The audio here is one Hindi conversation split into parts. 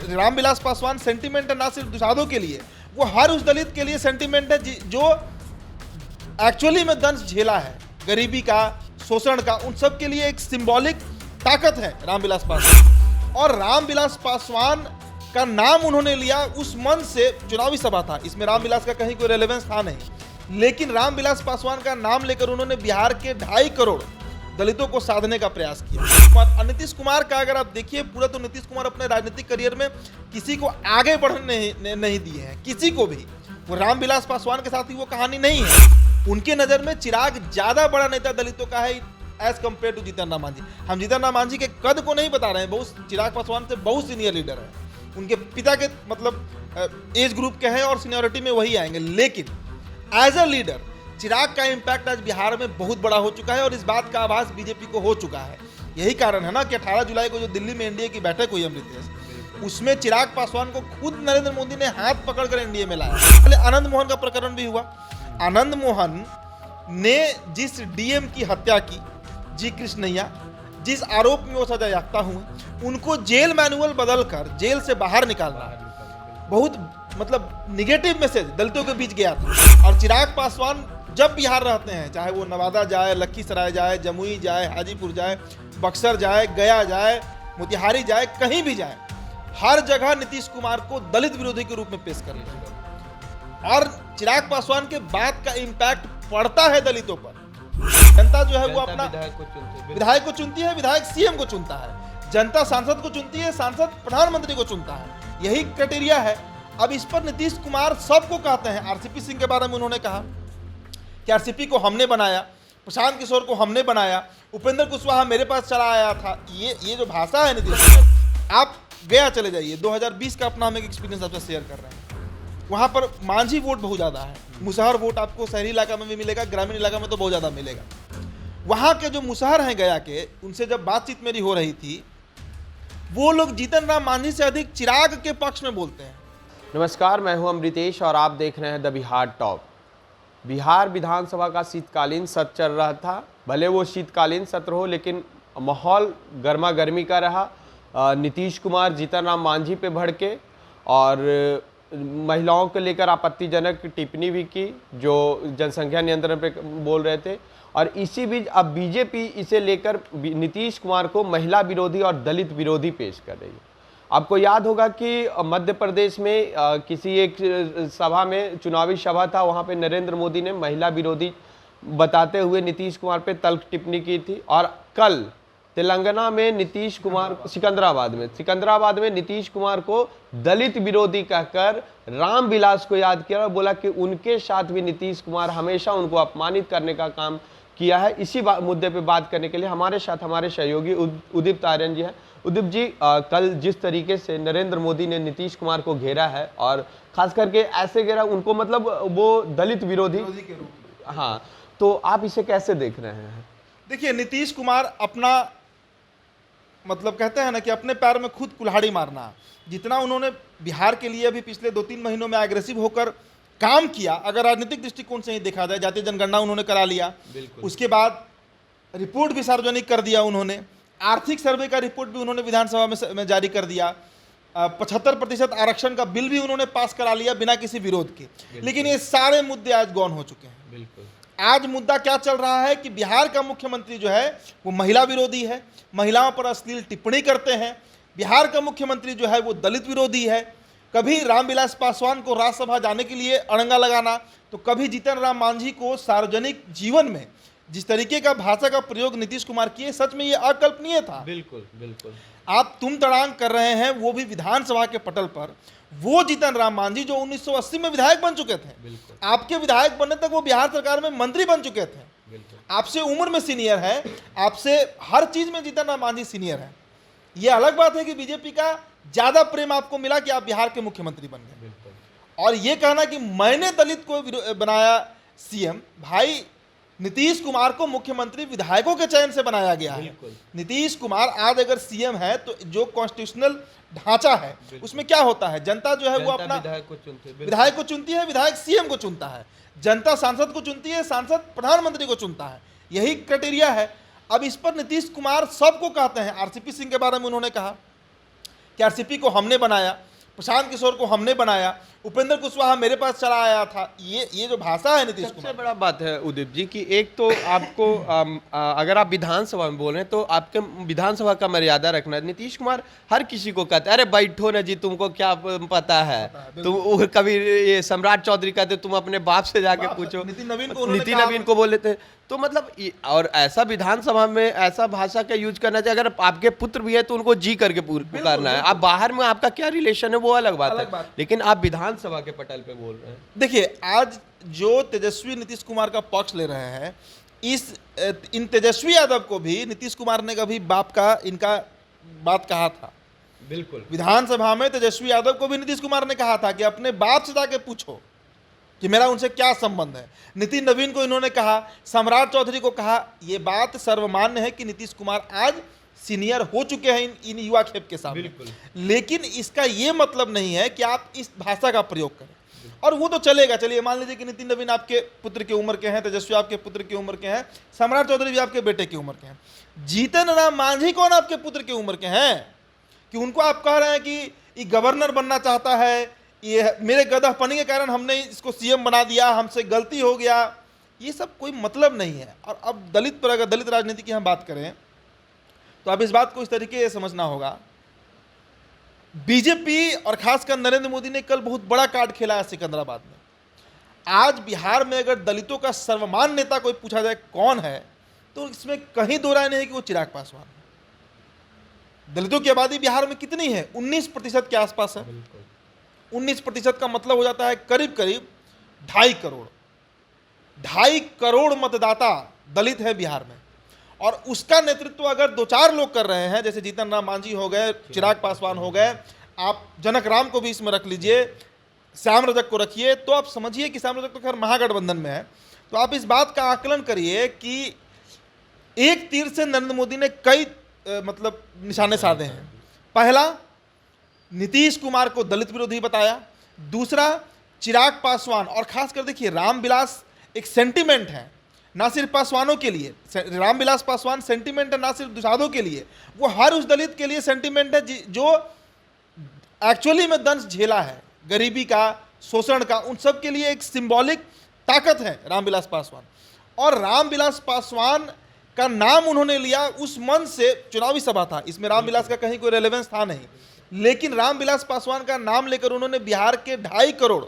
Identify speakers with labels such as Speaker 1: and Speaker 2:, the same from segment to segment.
Speaker 1: रामविलास पासवान सेंटिमेंट है ना सिर्फ दुसाधों के लिए, वो हर उस दलित के लिए सेंटिमेंट है जो एक्चुअली में दंश झेला है, गरीबी का, शोषण का, उन सब के लिए एक सिंबॉलिक ताकत है रामविलास पासवान। और रामविलास पासवान का नाम उन्होंने लिया उस मन से, चुनावी सभा था, इसमें रामविलास का कहीं कोई रेलेवेंस था नहीं, लेकिन रामविलास पासवान का नाम लेकर उन्होंने बिहार के 2.5 करोड़ दलितों को साधने का प्रयास किया। नीतीश कुमार का अगर आप देखिए पूरा, तो नीतीश कुमार अपने राजनीतिक करियर में किसी को आगे बढ़ने नहीं दिए हैं, किसी को भी। वो रामविलास पासवान के साथ ही वो कहानी नहीं है। उनके नज़र में चिराग ज़्यादा बड़ा नेता दलितों का है as compared to Jitan Ram Manjhi. हम जीतन राम मांझी के कद को नहीं बता रहे हैं, बहुत चिराग पासवान से बहुत सीनियर लीडर है, उनके पिता के मतलब एज ग्रुप के हैं और सीनियरिटी में वही आएंगे। लेकिन एज अ लीडर चिराग का इम्पैक्ट आज बिहार में बहुत बड़ा हो चुका है और इस बात का आभास बीजेपी को हो चुका है। यही कारण है ना कि 18 जुलाई को जो दिल्ली में एनडीए की बैठक हुई अमृतेश, उसमें चिराग पासवान को खुद नरेंद्र मोदी ने हाथ पकड़कर एनडीए में लाया। पहले आनंद मोहन का प्रकरण भी हुआ। आनंद मोहन ने जिस डीएम की हत्या की, जी कृष्णैया, जिस आरोप में वो सजा याफ्ता हुए, उनको जेल मैनुअल बदलकर जेल से बाहर निकालना बहुत मतलब निगेटिव मैसेज दलितों के बीच गया था। और चिराग पासवान जब बिहार रहते हैं, चाहे वो नवादा जाए, लखीसराय जाए, जमुई जाए, हाजीपुर जाए, बक्सर जाए, गया जाए, मोतिहारी जाए, कहीं भी जाए, हर जगह नीतीश कुमार को दलित विरोधी के रूप में पेश कर रहे हैं। और चिराग पासवान के बात का इम्पैक्ट पड़ता है दलितों पर। जनता जो है वो अपना विधायक को चुनती है, विधायक सीएम को चुनता है, जनता सांसद को चुनती है, सांसद प्रधानमंत्री को चुनता है। यही क्राइटेरिया है। अब इस पर नीतीश कुमार सबको कहते हैं। आरसीपी सिंह के बारे में उन्होंने कहा कि आरसीपी को हमने बनाया, प्रशांत किशोर को हमने बनाया, उपेंद्र कुशवाहा मेरे पास चला आया था। ये जो भाषा है नीतीश, आप गया चले जाइए, 2020 का अपना हम एक एक्सपीरियंस आपसे शेयर कर रहे हैं। वहाँ पर मांझी वोट बहुत ज़्यादा है, मुसहर वोट आपको शहरी इलाका में भी मिलेगा, ग्रामीण इलाका में तो बहुत ज़्यादा मिलेगा। वहाँ के जो मुसहर हैं गया के, उनसे जब बातचीत मेरी हो रही थी, वो लोग जीतन राम मांझी से अधिक चिराग के पक्ष में बोलते हैं।
Speaker 2: नमस्कार, मैं हूं अमृतेश और आप देख रहे हैं द बिहार टॉप। बिहार विधानसभा का शीतकालीन सत्र चल रहा था। भले वो शीतकालीन सत्र हो, लेकिन माहौल गर्मा गर्मी का रहा। नीतीश कुमार जीतन राम मांझी पे भड़के और महिलाओं को लेकर आपत्तिजनक टिप्पणी भी की, जो जनसंख्या नियंत्रण पे बोल रहे थे। और इसी बीच अब बीजेपी इसे लेकर नीतीश कुमार को महिला विरोधी और दलित विरोधी पेश कर रही है। आपको याद होगा कि मध्य प्रदेश में किसी एक सभा में, चुनावी सभा था, वहाँ पे नरेंद्र मोदी ने महिला विरोधी बताते हुए नीतीश कुमार पे तल्ख टिप्पणी की थी। और कल तेलंगाना में नीतीश कुमार, सिकंदराबाद में नीतीश कुमार को दलित विरोधी कहकर रामविलास को याद किया और बोला कि उनके साथ भी नीतीश कुमार हमेशा उनको अपमानित करने का काम किया है। इसी मुद्दे पे बात करने के लिए हमारे साथ हमारे सहयोगी उदित आर्यन जी हैं। उदित जी, कल जिस तरीके से नरेंद्र मोदी ने नीतीश कुमार को घेरा है और खास करके ऐसे घेरा उनको, मतलब वो दलित विरोधी
Speaker 1: के रूप में,
Speaker 2: हाँ, तो आप इसे कैसे देख रहे हैं?
Speaker 1: देखिए, नीतीश कुमार अपना मतलब कहते हैं ना कि अपने पैर में खुद कुल्हाड़ी मारना, जितना उन्होंने बिहार के लिए अभी पिछले 2-3 महीनों में एग्रेसिव होकर काम किया, अगर राजनीतिक दृष्टिकोण से ही देखा जाए, जातीय जनगणना उन्होंने करा लिया, उसके बाद रिपोर्ट भी सार्वजनिक कर दिया उन्होंने, आर्थिक सर्वे का रिपोर्ट भी उन्होंने विधानसभा में जारी कर दिया, 75% आरक्षण का बिल भी उन्होंने पास करा लिया बिना किसी विरोध के। लेकिन ये सारे मुद्दे आज गौन हो चुके हैं।
Speaker 2: बिल्कुल।
Speaker 1: आज मुद्दा क्या चल रहा है कि बिहार का मुख्यमंत्री जो है वो महिला विरोधी है, महिलाओं पर अश्लील टिप्पणी करते हैं। बिहार का मुख्यमंत्री जो है वो दलित विरोधी है। कभी रामविलास पासवान को राज्यसभा जाने के लिए अड़ंगा लगाना, तो कभी जीतन राम मांझी को सार्वजनिक जीवन में जिस तरीके का भाषा का प्रयोग नीतीश कुमार किए, सच में ये अकल्पनीय था।
Speaker 2: बिल्कुल बिल्कुल।
Speaker 1: आप तुम तड़ांग कर रहे हैं, वो भी विधानसभा के पटल पर। वो जीतन राम मांझी जो 1980 में विधायक बन चुके थे, आपके विधायक बनने तक वो बिहार सरकार में मंत्री बन चुके थे, आपसे उम्र में सीनियर है, आपसे हर चीज में जीतन राम मांझी सीनियर है। ये अलग बात है कि बीजेपी का ज्यादा प्रेम आपको मिला कि आप बिहार के मुख्यमंत्री बन गए, और ये कहना कि मैंने दलित को बनाया सीएम, भाई नीतीश कुमार को मुख्यमंत्री विधायकों के चयन से बनाया गया है। नीतीश कुमार आज अगर सीएम है तो जो कॉन्स्टिट्यूशनल ढांचा है उसमें क्या होता है, जनता जो है वो अपना विधायक को चुनती है, विधायक सीएम को चुनता है, जनता सांसद को चुनती है, सांसद प्रधानमंत्री को चुनता है। यही क्राइटेरिया है। अब इस पर नीतीश कुमार सबको कहते हैं। आरसीपी सिंह के बारे में उन्होंने कहा कि आरसीपी को हमने बनाया, प्रशांत किशोर को हमने बनाया, उपेंद्र कुशवाहा मेरे पास चला आया था। ये जो भाषा है नीतीश
Speaker 2: सबसे
Speaker 1: कुमार,
Speaker 2: बड़ा बात है उदीप जी कि एक तो आपको अगर आप विधानसभा में बोल रहे हैं तो आपके विधानसभा का मर्यादा रखना है। नीतीश कुमार हर किसी को कहते हैं अरे बैठो ना जी, तुमको क्या पता है, तुम कभी ये सम्राट चौधरी कहते तुम अपने बाप से जाके पूछो,
Speaker 1: नितिन नवीन को उन्होंने
Speaker 2: नितिन
Speaker 1: कहा-
Speaker 2: नवीन को बोल लेते हैं। तो मतलब और ऐसा विधानसभा में ऐसा भाषा का यूज करना चाहिए। अगर आपके पुत्र भी है तो उनको जी करके पुकारना है। आप बाहर में आपका क्या रिलेशन है वो अलग बात है, लेकिन आप विधानसभा के पटल पे बोल रहे हैं।
Speaker 1: देखिए आज जो तेजस्वी नीतीश कुमार का पक्ष ले रहे हैं, इन तेजस्वी यादव को भी नीतीश कुमार ने कभी बाप का इनका बात कहा था।
Speaker 2: बिल्कुल
Speaker 1: विधानसभा में तेजस्वी यादव को भी नीतीश कुमार ने कहा था कि अपने बाप से जाके पूछो कि मेरा उनसे क्या संबंध है। नितिन नवीन को इन्होंने कहा, सम्राट चौधरी को कहा। ये बात सर्वमान्य है कि नीतीश कुमार आज सीनियर हो चुके हैं इन युवा खेप के सामने, लेकिन इसका ये मतलब नहीं है कि आप इस भाषा का प्रयोग करें। और वो तो चलेगा, चलिए मान लीजिए कि नितिन नवीन आपके पुत्र की उम्र के हैं, तेजस्वी आपके पुत्र की उम्र के हैं, सम्राट चौधरी भी आपके बेटे की उम्र के हैं। जीतन राम मांझी कौन आपके पुत्र की उम्र के हैं कि उनको आप कह रहे हैं कि ये गवर्नर बनना चाहता है, ये मेरे गदहपनी के कारण हमने इसको सीएम बना दिया, हमसे गलती हो गया। ये सब कोई मतलब नहीं है। और अब दलित पर अगर दलित राजनीति की हम बात करें तो अब इस बात को इस तरीके से समझना होगा। बीजेपी और खासकर नरेंद्र मोदी ने कल बहुत बड़ा कार्ड खेला है सिकंदराबाद में। आज बिहार में अगर दलितों का सर्वमान्य नेता कोई पूछा जाए कौन है, तो इसमें कहीं दो राय नहीं है कि वो चिराग पासवान है। दलितों की आबादी बिहार में कितनी है? 19% के आसपास है। 19% का मतलब हो जाता है करीब करीब 2.5 करोड़। 2.5 करोड़ मतदाता दलित है बिहार में, और उसका नेतृत्व अगर 2-4 लोग कर रहे हैं, जैसे जीतन राम मांझी हो गए, चिराग पासवान हो गए, आप जनक राम को भी इसमें रख लीजिए, श्याम रजक को रखिए, तो आप समझिए कि श्याम रजक तो खैर महागठबंधन में है। तो आप इस बात का आकलन करिए कि एक तीर से नरेंद्र मोदी ने कई मतलब निशाने साधे हैं। पहला, नीतीश कुमार को दलित विरोधी बताया। दूसरा, चिराग पासवान, और खासकर देखिए रामविलास एक सेंटिमेंट है, ना सिर्फ पासवानों के लिए। रामविलास पासवान सेंटिमेंट है ना सिर्फ दुसाधों के लिए, वो हर उस दलित के लिए सेंटिमेंट है जो एक्चुअली में दंश झेला है, गरीबी का, शोषण का, उन सब के लिए एक सिंबॉलिक ताकत है रामविलास पासवान। और रामविलास पासवान का नाम उन्होंने लिया उस मन से, चुनावी सभा था, इसमें रामविलास का कहीं कोई रेलेवेंस था नहीं, लेकिन रामविलास पासवान का नाम लेकर उन्होंने बिहार के 2.5 करोड़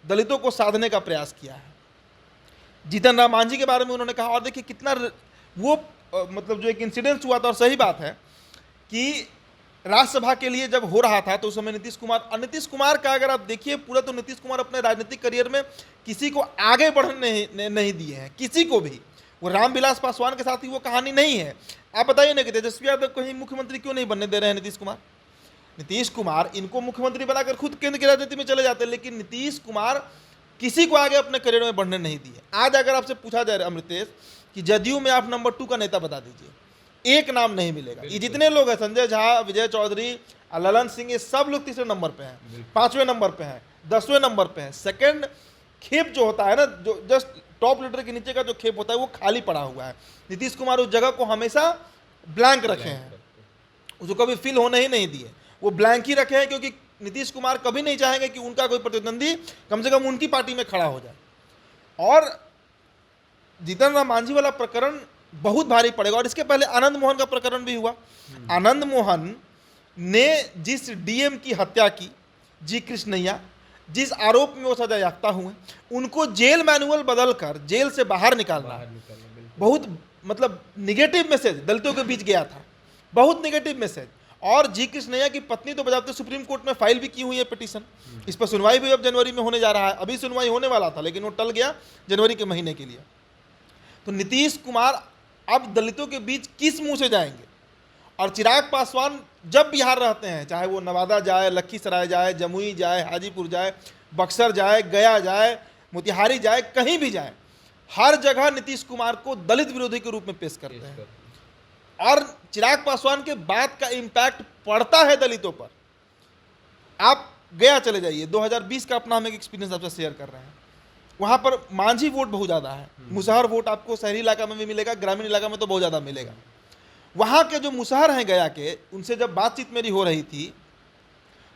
Speaker 1: दलितों को साधने का प्रयास किया है। जीतन राम मांझी के बारे में उन्होंने कहा, और देखिए कितना वो मतलब जो एक इंसिडेंस हुआ था, और सही बात है कि राज्यसभा के लिए जब हो रहा था तो उस समय नीतीश कुमार का अगर आप देखिए पूरा, तो नीतीश कुमार अपने राजनीतिक करियर में किसी को आगे बढ़ने नहीं दिए हैं, किसी को भी। वो रामविलास पासवान के साथ ही वो कहानी नहीं है। आप बताइए ना कि तेजस्वी यादव को ही मुख्यमंत्री क्यों नहीं बनने दे रहे हैं नीतीश कुमार इनको मुख्यमंत्री बनाकर खुद केंद्र की राजनीति में चले जाते हैं, लेकिन नीतीश कुमार किसी को आगे अपने करियर में बढ़ने नहीं दिए। आज अगर आपसे पूछा जाए अमृतेश कि जदयू में आप नंबर 2 का नेता बता दीजिए, एक नाम नहीं मिलेगा। ये जितने लोग हैं, संजय झा, विजय चौधरी, ललन सिंह, ये सब लोग 3रे नंबर पे हैं, 5वें नंबर पे हैं, 10वें नंबर पे हैं। सेकंड खेप जो होता है ना, जो जस्ट टॉप लीडर के नीचे का जो खेप होता है वो खाली पड़ा हुआ है। नीतीश कुमार उस जगह को हमेशा ब्लैंक रखे हैं, उसको कभी फिल होने ही नहीं दिए, वो ब्लैंक ही रखे हैं, क्योंकि नीतीश कुमार कभी नहीं चाहेंगे कि उनका कोई प्रतिद्वंदी कम से कम उनकी पार्टी में खड़ा हो जाए। और जीतन राम मांझी वाला प्रकरण बहुत भारी पड़ेगा। और इसके पहले आनंद मोहन का प्रकरण भी हुआ। आनंद मोहन ने जिस डीएम की हत्या की, जी कृष्णैया, जिस आरोप में वो सजा याफ्ता हुए, उनको जेल मैनुअल बदलकर जेल से बाहर निकालना बहुत मतलब निगेटिव मैसेज दलितों के बीच गया था, बहुत निगेटिव मैसेज। और जी कृष्णैया की पत्नी तो बजाते सुप्रीम कोर्ट में फाइल भी की हुई है पिटीशन, इस पर सुनवाई भी अब जनवरी में होने जा रहा है। अभी सुनवाई होने वाला था लेकिन वो टल गया जनवरी के महीने के लिए। तो नीतीश कुमार अब दलितों के बीच किस मुंह से जाएंगे? और चिराग पासवान जब बिहार रहते हैं, चाहे वो नवादा जाए, लखीसराय जाए, जमुई जाए, हाजीपुर जाए, बक्सर जाए, गया जाए, मोतिहारी जाए, कहीं भी जाए, हर जगह नीतीश कुमार को दलित विरोधी के रूप में पेश करते हैं। और चिराग पासवान के बात का इम्पैक्ट पड़ता है दलितों पर। आप गया चले जाइए, 2020 का अपना हम एक एक्सपीरियंस आपसे शेयर कर रहे हैं। वहाँ पर मांझी वोट बहुत ज़्यादा है, मुसहर वोट आपको शहरी इलाका में भी मिलेगा, ग्रामीण इलाका में तो बहुत ज़्यादा मिलेगा। वहाँ के जो मुसहर हैं गया के, उनसे जब बातचीत मेरी हो रही थी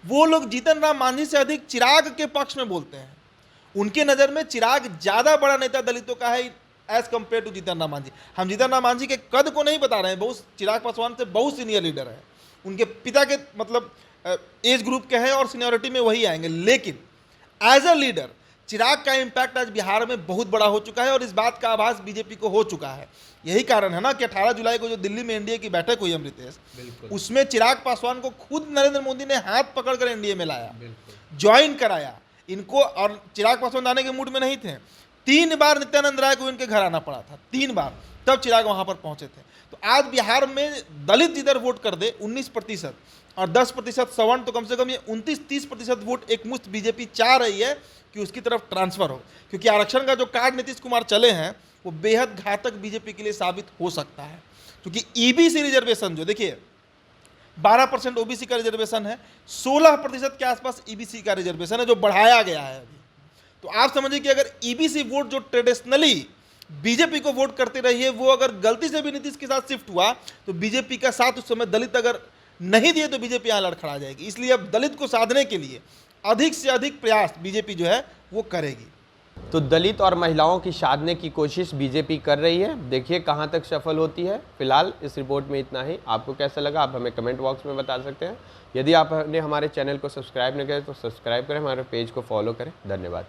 Speaker 1: वो लोग जीतन राम मांझी से अधिक चिराग के पक्ष में बोलते हैं। उनके नज़र में चिराग ज़्यादा बड़ा नेता दलितों का है as compare to Jitan Ram Manjhi. हम जीतन राम मांझी के कद को नहीं बता रहे हैं, बहुत चिराग पासवान से बहुत सीनियर लीडर है, उनके पिता के मतलब एज ग्रुप के हैं और सीनियरिटी में वही आएंगे, लेकिन एज अ लीडर चिराग का इम्पैक्ट आज बिहार में बहुत बड़ा हो चुका है और इस बात का आभास बीजेपी को हो चुका है। यही कारण है ना कि 18 जुलाई को जो दिल्ली में एनडीए की बैठक हुई अमृतेश, उसमें चिराग पासवान को खुद नरेंद्र मोदी ने हाथ पकड़कर एनडीए में लाया, ज्वाइन कराया इनको, और चिराग पासवान आने के मूड में नहीं थे। 3 बार नित्यानंद राय को इनके घर आना पड़ा था, 3 बार, तब चिराग वहां पर पहुंचे थे। तो आज बिहार में दलित जिधर वोट कर दे 19% और 10% सवर्ण, तो कम से कम ये 29-30% वोट एक मुश्त बीजेपी चाह रही है कि उसकी तरफ ट्रांसफर हो, क्योंकि आरक्षण का जो कार्ड नीतीश कुमार चले हैं वो बेहद घातक बीजेपी के लिए साबित हो सकता है। क्योंकि ईबीसी रिजर्वेशन जो देखिए 12% ओबीसी का रिजर्वेशन है, 16% के आसपास ईबीसी का रिजर्वेशन है जो बढ़ाया गया है अभी। तो आप समझिए कि अगर ईबीसी वोट जो ट्रेडिशनली बीजेपी को वोट करती रही है, वो अगर गलती से भी नीतीश के साथ शिफ्ट हुआ तो बीजेपी का साथ उस समय दलित अगर नहीं दिए तो बीजेपी यहाँ लड़खड़ा जाएगी। इसलिए अब दलित को साधने के लिए अधिक से अधिक प्रयास बीजेपी जो है वो करेगी।
Speaker 2: तो दलित और महिलाओं की साधने की कोशिश बीजेपी कर रही है, देखिए कहां तक सफल होती है। फिलहाल इस रिपोर्ट में इतना ही। आपको कैसा लगा आप हमें कमेंट बॉक्स में बता सकते हैं। यदि आपने हमारे चैनल को सब्सक्राइब नहीं किया तो सब्सक्राइब करें, हमारे पेज को फॉलो करें। धन्यवाद।